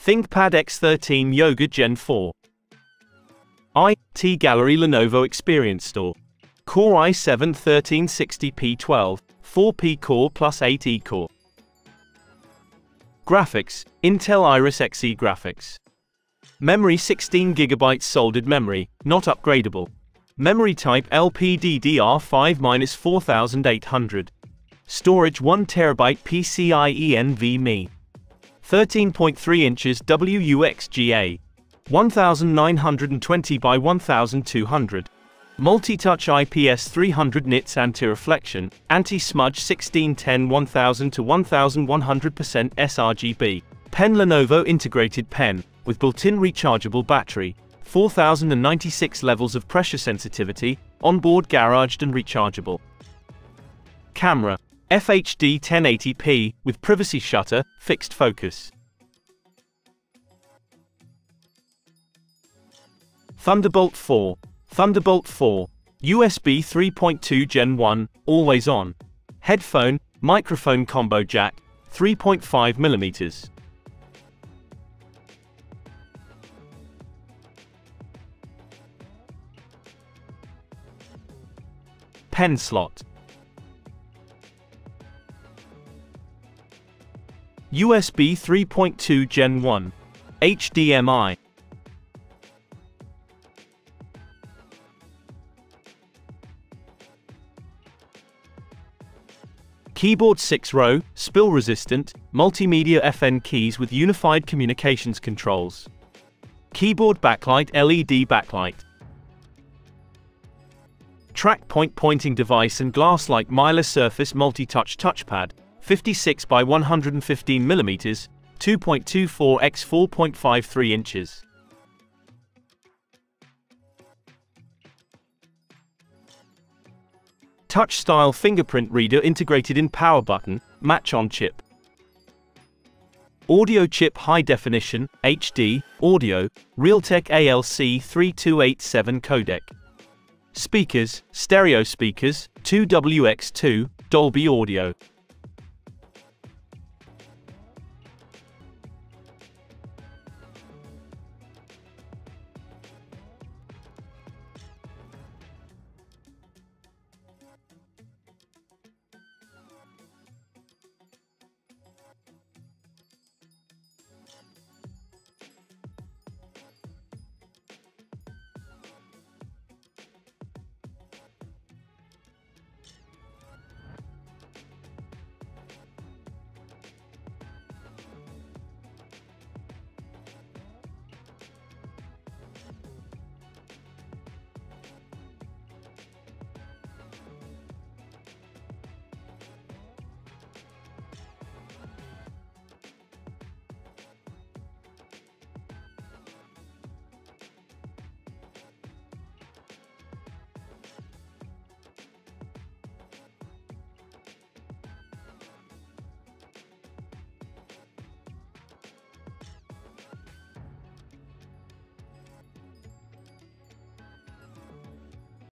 ThinkPad X13 Yoga Gen 4. IT Gallery Lenovo Experience Store. Core i7-1360p12, 4P core plus 8E core. Graphics, Intel Iris Xe graphics. Memory 16GB soldered memory, not upgradable. Memory type LPDDR5-4800. Storage 1TB PCIe NVMe. 13.3 inches WUXGA. 1920 by 1200. Multi-touch IPS 300 nits anti-reflection, anti-smudge 1610 1000 to 1100% sRGB. Pen Lenovo integrated pen, with built-in rechargeable battery, 4096 levels of pressure sensitivity, onboard garaged and rechargeable. Camera, FHD 1080p, with privacy shutter, fixed focus. Thunderbolt 4. Thunderbolt 4. USB 3.2 Gen 1, always on. Headphone, microphone combo jack, 3.5mm. Pen slot. USB 3.2 Gen 1. HDMI. Keyboard 6-row, spill-resistant, multimedia FN keys with unified communications controls. Keyboard backlight LED backlight. Track point pointing device and glass-like Mylar Surface multi-touch touchpad, 56 by 115mm, 2.24 x 4.53 inches. Touch-style fingerprint reader integrated in power button, match-on-chip. Audio chip high definition, HD, audio, Realtek ALC3287 codec. Speakers, stereo speakers, 2WX2, Dolby Audio.